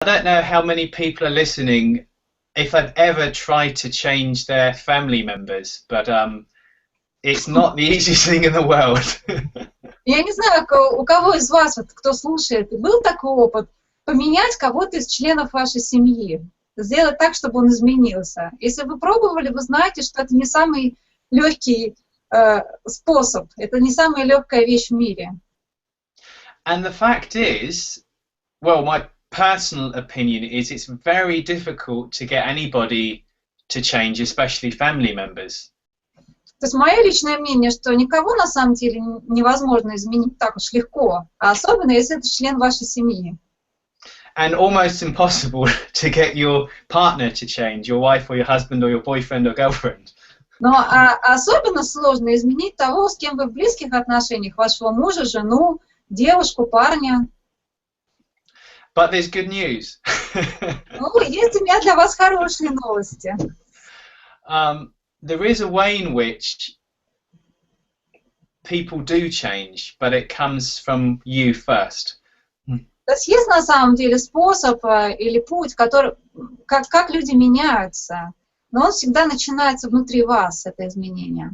I don't know how many people are listening if I've ever tried to change their family members, but it's not the easiest thing in the world. Я не знаю, у кого из вас, вот, кто слушает, был такой опыт, поменять кого-то из членов вашей семьи, сделать так, чтобы он изменился. Если вы пробовали, вы знаете, что это не самый легкий способ, это не самая легкая вещь в мире. And the fact is, well, my personal opinion is it's very difficult to get anybody to change, especially family members. То есть мое личное мнение, что никого на самом деле невозможно изменить так уж легко, а особенно если это член вашей семьи. And almost impossible to get your partner to change, your wife or your husband or your boyfriend or girlfriend. Но особенно сложно изменить того, с кем вы в близких отношениях, вашего мужа, жену, девушку, парня. But there's good news. Ну, есть у меня для вас хорошие новости. There is a way in which people do change, but it comes from you first. То есть на самом деле способ или путь, который, как люди меняются, но он всегда начинается внутри вас, это изменение.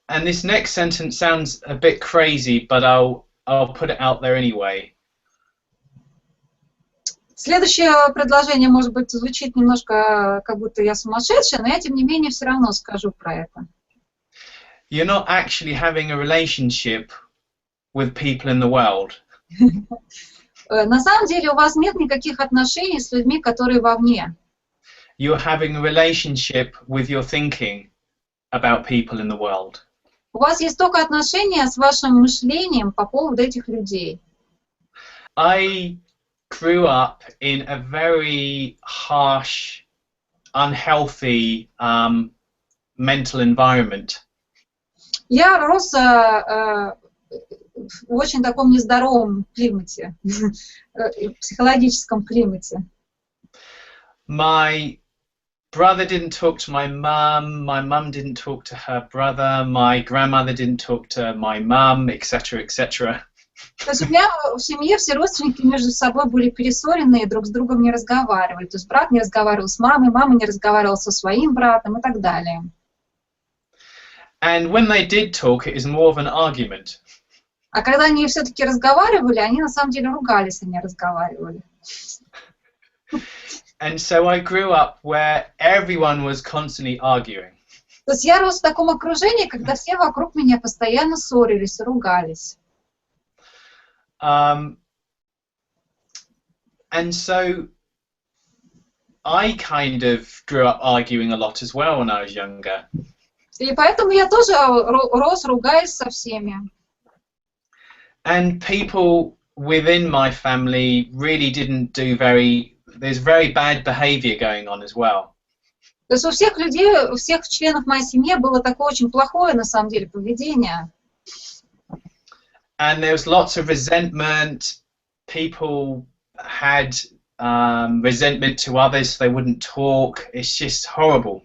And this next sentence sounds a bit crazy, but I'll put it out there anyway. Следующее предложение, может быть, звучит немножко, как будто я сумасшедшая, но я, тем не менее, все равно скажу про это. You're not actually having a relationship with people in the world. На самом деле у вас нет никаких отношений с людьми, которые вовне. You're having a relationship with your thinking about people in the world. У вас есть только отношения с вашим мышлением по поводу этих людей. I grew up in a very harsh, unhealthy mental environment. Я рос в очень таком нездоровом климате, психологическом климате. My brother didn't talk to my mum didn't talk to her brother, my grandmother didn't talk to my mum, etc., etc. То есть у меня в семье все родственники между собой были перессорены и друг с другом не разговаривали. То есть брат не разговаривал с мамой, мама не разговаривала со своим братом и так далее. And when they did talk, it was more of an argument. А когда они все-таки разговаривали, они на самом деле ругались, а не разговаривали. And so I grew up where everyone was constantly arguing. То есть я рос в таком окружении, когда все вокруг меня постоянно ссорились и ругались. And so I kind of grew up arguing a lot as well when I was younger. И поэтому я тоже рос, ругаясь со всеми. And people within my family really didn't do there's very bad behavior going on as well. То есть у всех людей, у всех членов моей семьи было такое очень плохое, на самом деле, поведение. And there was lots of resentment. People had resentment to others, so they wouldn't talk. It's just horrible.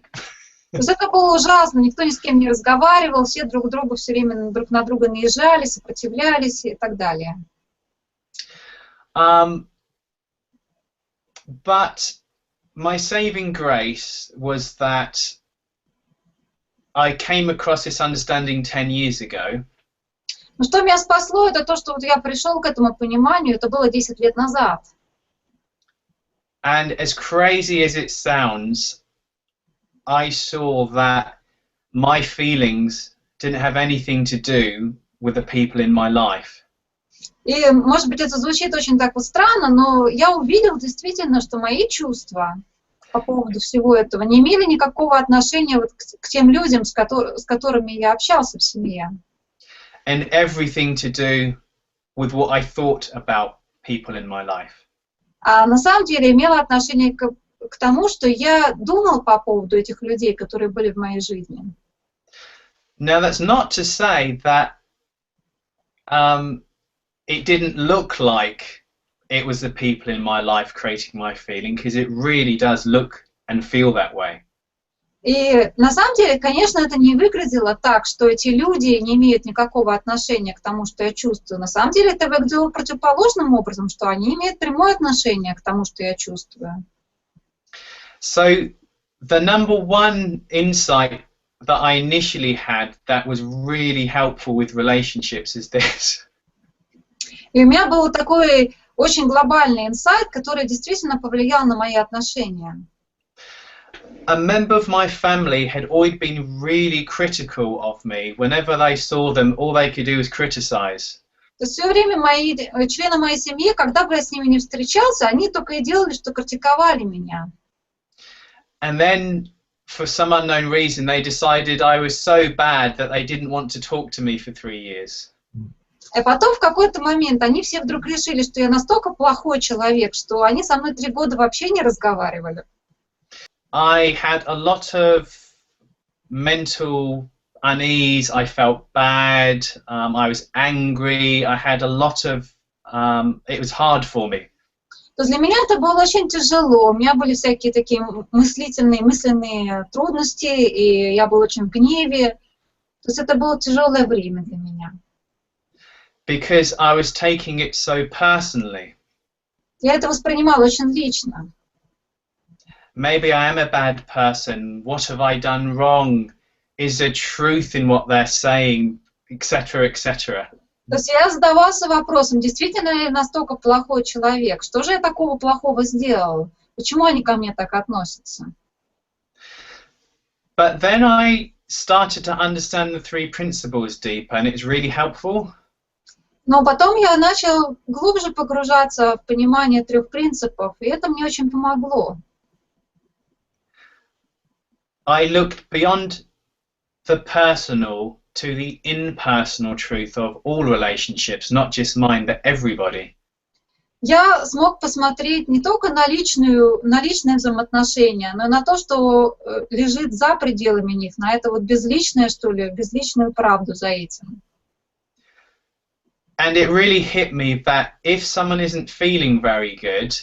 То есть это было ужасно, никто ни с кем не разговаривал, все друг другу все время друг на друга наезжали, сопротивлялись и так далее. But my saving grace was that I came across this understanding 10 years ago. Но что меня спасло, это то, что вот я пришел к этому пониманию, это было 10 лет назад. And as crazy as it sounds, I saw that my feelings didn't have anything to do with the people in my life. И, может быть, это звучит очень так вот странно, но я увидел действительно, что мои чувства по поводу всего этого не имели никакого отношения вот к тем людям, с которыми я общался в семье. And everything to do with what I thought about people in my life. А на самом деле имело отношение к тому, что я думал по поводу этих людей, которые были в моей жизни. Now that's not to say that it didn't look like it was the people in my life creating my feeling, because it really does look and feel that way. И на самом деле, конечно, это не выглядело так, что эти люди не имеют никакого отношения к тому, что я чувствую. На самом деле это выглядело противоположным образом, что они имеют прямое отношение к тому, что я чувствую. So the number one insight that I initially had that was really helpful with relationships is this. И у меня был такой очень глобальный инсайт, который действительно повлиял на мои отношения. A member of my family had always been really critical of me. Whenever they saw them, all they could do was criticize. То есть все время члены моей семьи, когда бы я с ними не встречался, они только и делали, что критиковали меня. And then, for some unknown reason, they decided I was so bad that they didn't want to talk to me for 3 years. И потом в какой-то момент они все вдруг решили, что я настолько плохой человек, что они со мной 3 года вообще не разговаривали. I had a lot of mental unease. I felt bad. I was angry. I had a lot of. It was hard for me. То есть для меня это было очень тяжело. У меня были всякие такие мысленные трудности, и я была очень в гневе. То есть это было тяжелое время для меня. Because I was taking it so personally. Я это воспринимала очень лично. Maybe I am a bad person. What have I done wrong? Is there truth in what they're saying, etc., etc. То есть я задавался вопросом, действительно ли я настолько плохой человек? Что же я такого плохого сделал? Почему они ко мне так относятся? But then I started to understand the 3 principles deeper, and it was really helpful. Но потом я начал глубже погружаться в понимание 3 принципов, и это мне очень помогло. I looked beyond the personal to the impersonal truth of all relationships, not just mine, but everybody. Я смог посмотреть не только на личные взаимоотношения, но и на то, что лежит за пределами них, на это вот безличное, что ли, безличную правду за этим. And it really hit me that if someone isn't feeling very good,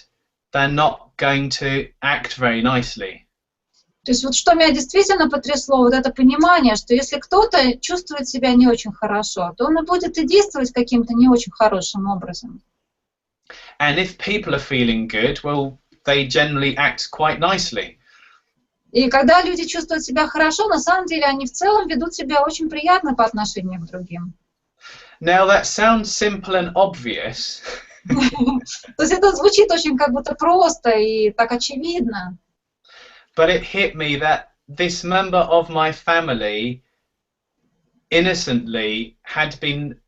they're not going to act very nicely. То есть вот что меня действительно потрясло, вот это понимание, что если кто-то чувствует себя не очень хорошо, то он и будет и действовать каким-то не очень хорошим образом. And if people are feeling good, well, they generally act quite nicely. И когда люди чувствуют себя хорошо, на самом деле они в целом ведут себя очень приятно по отношению к другим. Now that sounds simple and obvious. То есть это звучит очень как будто просто и так очевидно. But it hit me that this member of my family innocently had been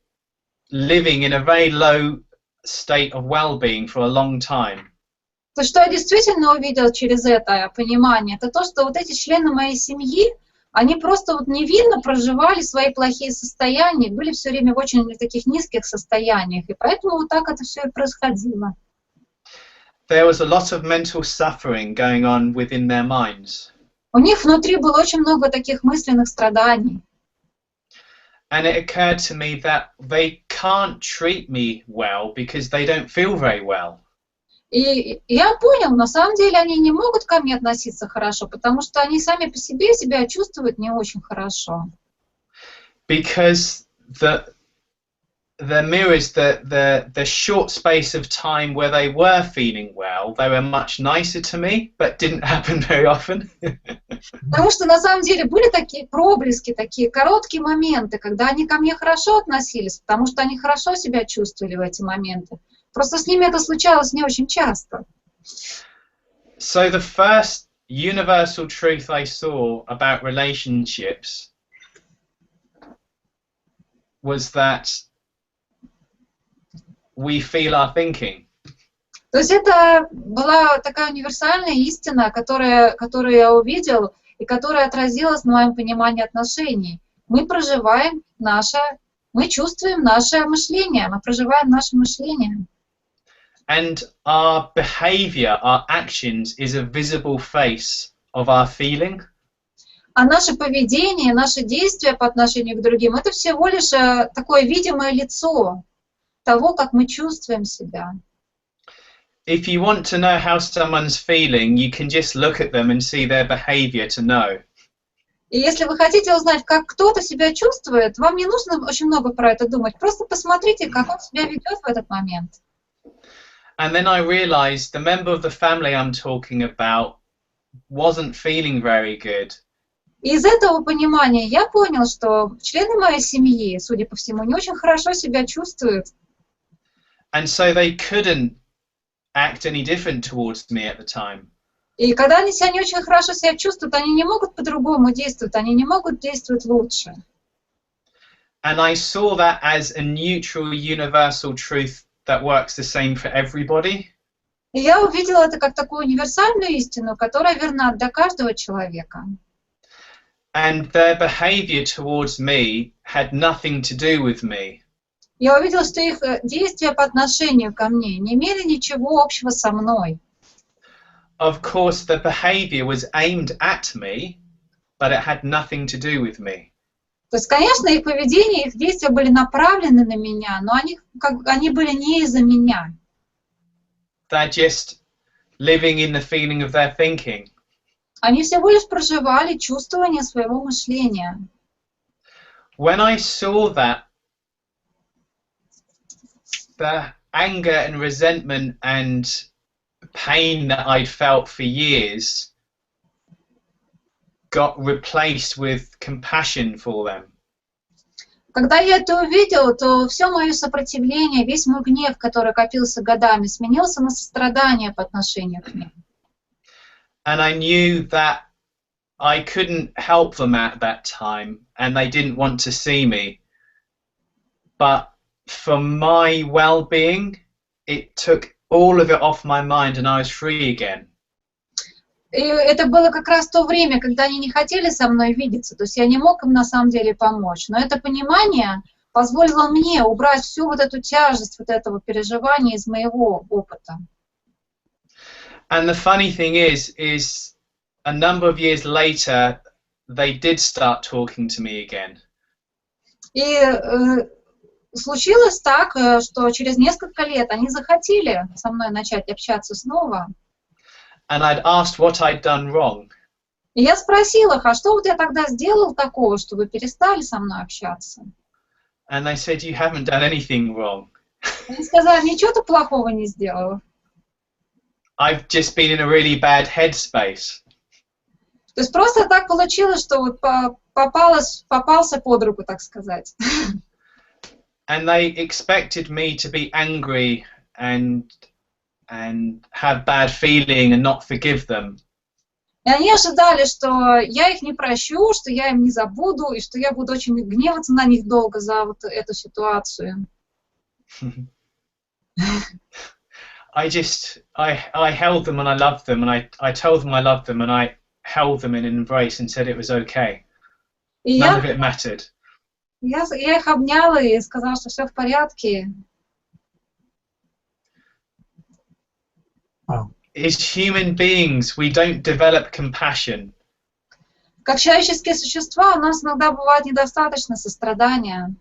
living in a very low state of well-being for a long time. То, что я действительно увидела через это понимание, это то, что вот эти члены моей семьи, они просто вот невинно проживали свои плохие состояния, были все время в очень таких низких состояниях, и поэтому вот так это все и происходило. There was a lot of mental suffering going on within their minds. У них внутри было очень много таких мысленных страданий. And it occurred to me that they can't treat me well because they don't feel very well. И я понял, на самом деле они не могут ко мне относиться хорошо, потому что они сами по себе себя чувствуют не очень хорошо. Because the mirrors the short space of time where they were feeling well, they were much nicer to me, but didn't happen very often. Потому что на самом деле были такие проблески, такие короткие моменты, когда они ко мне хорошо относились, потому что они хорошо себя чувствовали в эти моменты. Просто с ними это случалось не очень часто. So the first universal truth I saw about relationships was that we feel our thinking. То есть это была такая универсальная истина, которую я увидел и которая отразилась на моем понимании отношений. Мы чувствуем наше мышление, мы проживаем наше мышление. And our behavior, our actions is a visible face of our feeling. А наше поведение, наши действия по отношению к другим, это всего лишь такое видимое лицо того, как мы чувствуем себя. If you want to know how someone's feeling, you can just look at them and see their behavior to know. И если вы хотите узнать, как кто-то себя чувствует, вам не нужно очень много про это думать. Просто посмотрите, как он себя ведет в этот момент. And then I realized the member of the family I'm talking about wasn't feeling very good. И из этого понимания я понял, что члены моей семьи, судя по всему, не очень хорошо себя чувствуют. And so they couldn't act any different towards me at the time. И когда они себя не очень хорошо себя чувствуют, они не могут по-другому действовать, они не могут действовать лучше. And I saw that as a neutral, universal truth that works the same for everybody. И я увидела это как такую универсальную истину, которая верна для каждого человека. And their behavior towards me had nothing to do with me. Я увидела, что их действия по отношению ко мне не имели ничего общего со мной. Of course, the behavior was aimed at me, but it had nothing to do with me. То есть, конечно, их поведение, их действия были направлены на меня, но они были не из-за меня. They're just living in the feeling of their thinking. Они всего лишь проживали чувствование своего мышления. When I saw that, the anger and resentment and pain that I'd felt for years got replaced with compassion for them. Когда я это увидела, то все мое сопротивление, весь мой гнев, который копился годами, сменился на сострадание по отношению к ним. And I knew that I couldn't help them at that time, and they didn't want to see me. But for my well-being, it took all of it off my mind, and I was free again. И это было как раз то время, когда они не хотели со мной видеться, то есть я не мог им на самом деле помочь. Но это понимание позволило мне убрать всю вот эту тяжесть, вот этого переживания из моего опыта. And the funny thing is a number of years later, they did start talking to me again. И случилось так, что через несколько лет они захотели со мной начать общаться снова. And I'd asked what I'd done wrong. И я спросила их, а что вот я тогда сделал такого, что вы перестали со мной общаться? And they said, you haven't done anything wrong. Они сказали, ничего ты плохого не сделала. I've just been in a really bad headspace. То есть просто так получилось, что вот попался под руку, так сказать. And they expected me to be angry and have bad feeling and not forgive them. И они ожидали, что я их не прощу, что я им не забуду, и что я буду очень гневаться на них долго за вот эту ситуацию. I held them and I loved them, and I told them I loved them, and I held them in an embrace and said it was okay. И None of it mattered. я их обняла и сказала, что все в порядке. As human beings, we don't develop compassion. Как человеческие существа у нас иногда бывает недостаточно сострадания.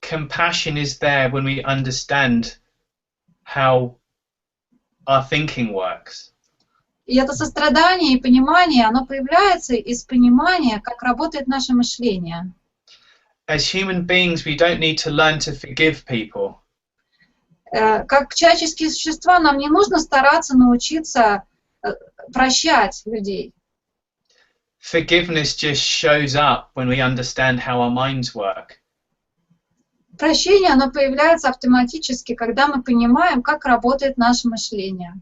Compassion is there when we understand how our thinking works. И это сострадание и понимание, оно появляется из понимания, как работает наше мышление. As human beings, we don't need to learn to forgive people. Как человеческие существа нам не нужно стараться научиться прощать людей. Forgiveness just shows up when we understand how our minds work. Прощение, оно появляется автоматически, когда мы понимаем, как работает наше мышление.